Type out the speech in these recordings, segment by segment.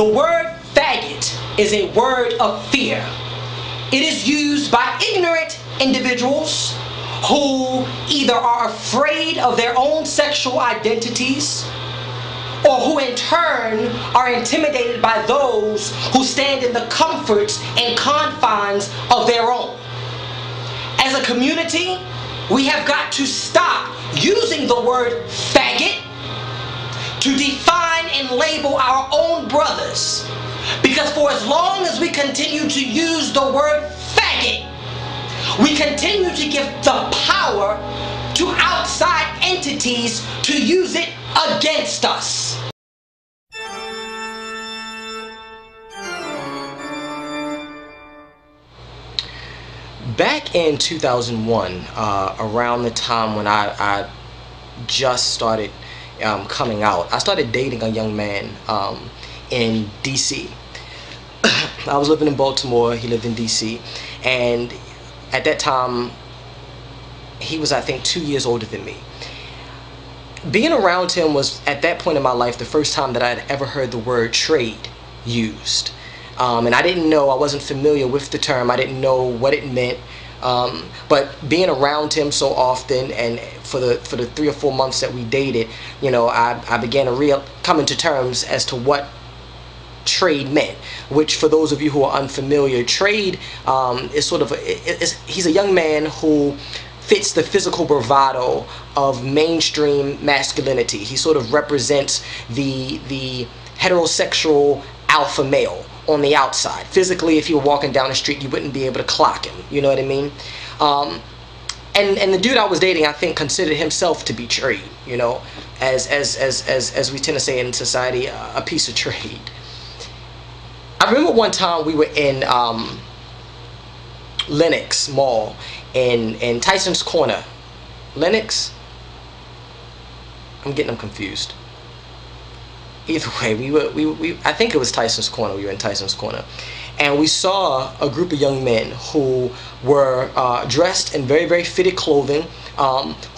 The word faggot is a word of fear. It is used by ignorant individuals who either are afraid of their own sexual identities or who in turn are intimidated by those who stand in the comforts and confines of their own. As a community, we have got to stop using the word faggot to define and label our own brothers. Because for as long as we continue to use the word faggot, we continue to give the power to outside entities to use it against us. Back in 2001, around the time when I just started coming out, I started dating a young man in DC. I was living in Baltimore, he lived in DC, and at that time he was, I think, 2 years older than me. Being around him was, at that point in my life, the first time that I had ever heard the word trade used. And I didn't know, I wasn't familiar with the term, I didn't know what it meant. But being around him so often, and for the 3 or 4 months that we dated, you know, I began to come into terms as to what trade meant. Which, for those of you who are unfamiliar, trade is sort of he's a young man who fits the physical bravado of mainstream masculinity. He sort of represents the heterosexual alpha male on the outside. Physically, if you were walking down the street, you wouldn't be able to clock him. You know what I mean? And the dude I was dating, I think, considered himself to be trade. You know, as we tend to say in society, a piece of trade. I remember one time we were in Lenox Mall in Tyson's Corner. Lenox? I'm getting them confused. Either way, I think it was Tyson's Corner. We were in Tyson's Corner, and we saw a group of young men who were dressed in very, very fitted clothing,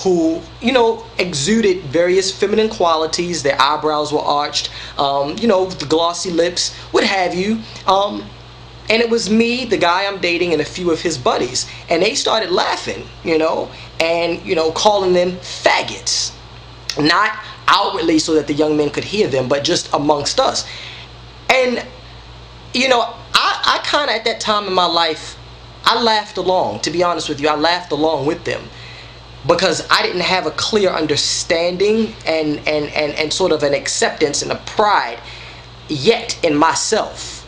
who, you know, exuded various feminine qualities. Their eyebrows were arched, you know, the glossy lips, what have you. And it was me, the guy I'm dating, and a few of his buddies, and they started laughing, you know, and, you know, calling them faggots. Not outwardly so that the young men could hear them, but just amongst us. And, you know, I kind of, at that time in my life, I laughed along. To be honest with you, I laughed along with them, because I didn't have a clear understanding and sort of an acceptance and a pride yet in myself.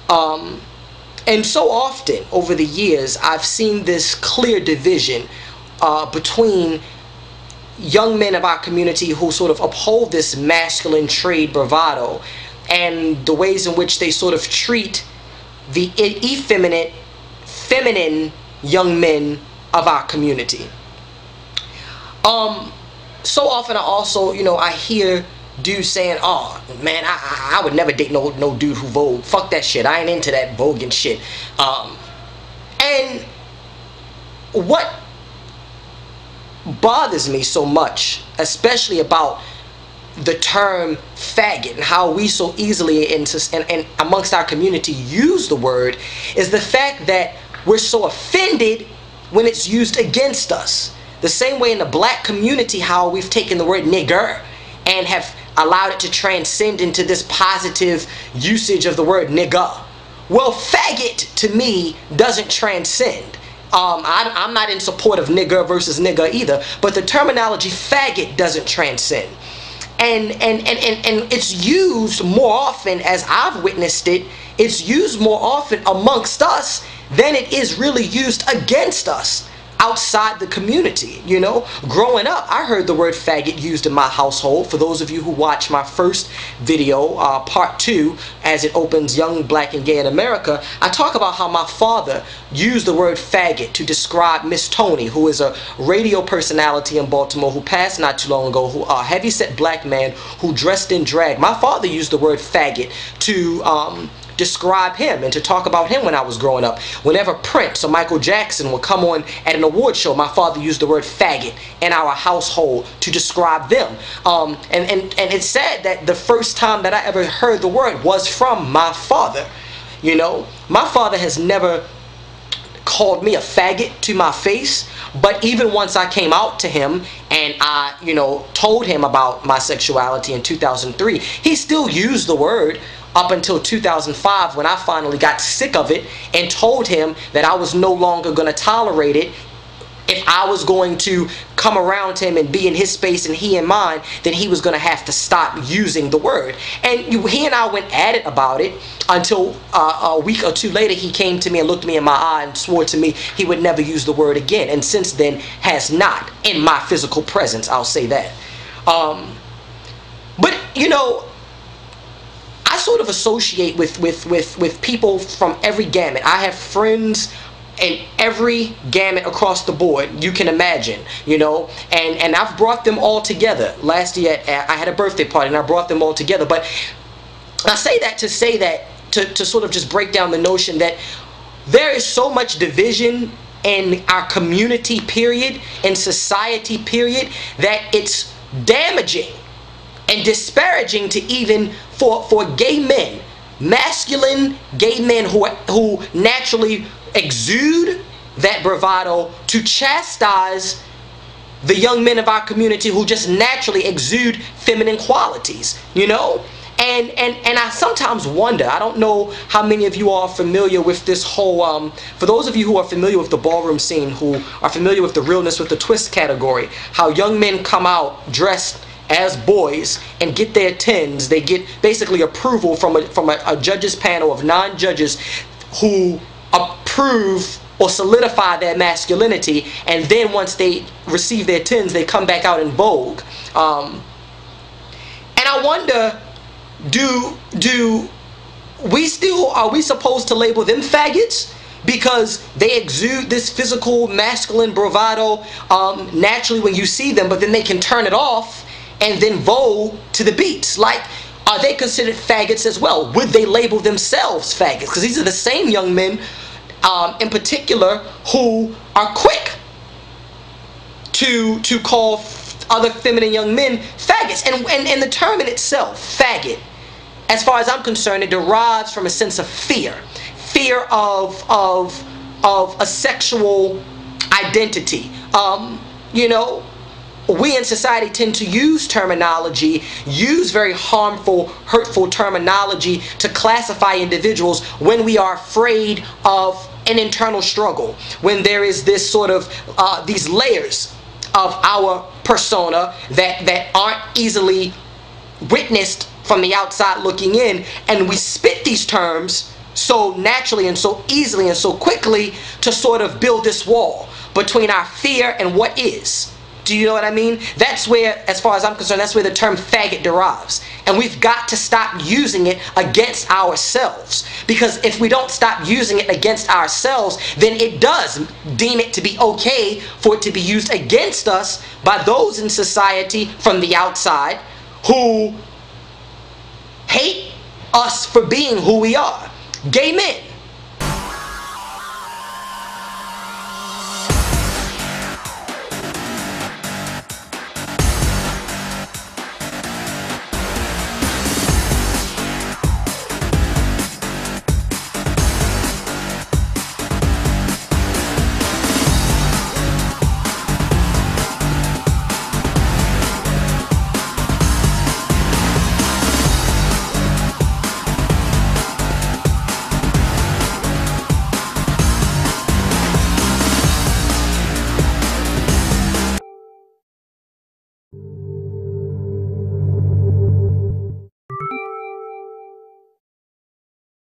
And so often over the years, I've seen this clear division between young men of our community who sort of uphold this masculine trade bravado, and the ways in which they sort of treat the effeminate, feminine young men of our community. So often I also, you know, I hear dudes saying, "Oh man, I would never date no dude who vogue. Fuck that shit. I ain't into that voguing shit." And what bothers me so much, especially about the term faggot and how we so easily and amongst our community use the word, is the fact that we're so offended when it's used against us. The same way in the black community, how we've taken the word nigger and have allowed it to transcend into this positive usage of the word nigga. Well, faggot to me doesn't transcend. I'm not in support of nigger versus nigga either, but the terminology faggot doesn't transcend. And it's used more often, as I've witnessed it, it's used more often amongst us than it is really used against us outside the community. You know, growing up, I heard the word faggot used in my household. For those of you who watched my first video, part 2, as it opens Young, Black, and Gay in America, I talk about how my father used the word faggot to describe Miss Tony, who is a radio personality in Baltimore who passed not too long ago, who a heavyset black man who dressed in drag. My father used the word faggot to describe him and to talk about him when I was growing up. Whenever Prince or Michael Jackson would come on at an award show, my father used the word faggot in our household to describe them. And it's sad that the first time that I ever heard the word was from my father. You know, my father has never called me a faggot to my face, but even once I came out to him and I, you know, told him about my sexuality in 2003, he still used the word up until 2005, when I finally got sick of it and told him that I was no longer going to tolerate it. If I was going to come around him and be in his space and he in mine, then he was going to have to stop using the word. And he and I went at it about it until a week or two later, he came to me and looked me in my eye and swore to me he would never use the word again. And since then has not, in my physical presence, I'll say that. But, you know, I sort of associate with people from every gamut. I have friends in every gamut across the board you can imagine, you know, and I've brought them all together. Last year I had a birthday party and I brought them all together. But I say that to say that to sort of just break down the notion that there is so much division in our community, period, in society, period, that it's damaging and disparaging to even for gay men, masculine gay men who naturally exude that bravado, to chastise the young men of our community who just naturally exude feminine qualities, you know. And I sometimes wonder, I don't know how many of you are familiar with this whole, for those of you who are familiar with the ballroom scene, who are familiar with the realness with the twist category, how young men come out dressed as boys and get their tens. They get basically approval from a judges panel of 9 judges who approve or solidify their masculinity, and then once they receive their tens, they come back out in vogue. And I wonder, are we supposed to label them faggots because they exude this physical masculine bravado naturally when you see them, but then they can turn it off and then vogue to the beats? Like, are they considered faggots as well? Would they label themselves faggots? Because these are the same young men in particular who are quick to call other feminine young men faggots. And the term in itself, faggot, as far as I'm concerned, it derives from a sense of fear of a sexual identity. You know, we in society tend to use very harmful, hurtful terminology to classify individuals when we are afraid of an internal struggle, when there is this sort of these layers of our persona that aren't easily witnessed from the outside looking in, and we spit these terms so naturally and so easily and so quickly to sort of build this wall between our fear and what is. Do you know what I mean? That's where, as far as I'm concerned, that's where the term faggot derives. And we've got to stop using it against ourselves. Because if we don't stop using it against ourselves, then it does deem it to be okay for it to be used against us by those in society from the outside who hate us for being who we are. Gay men.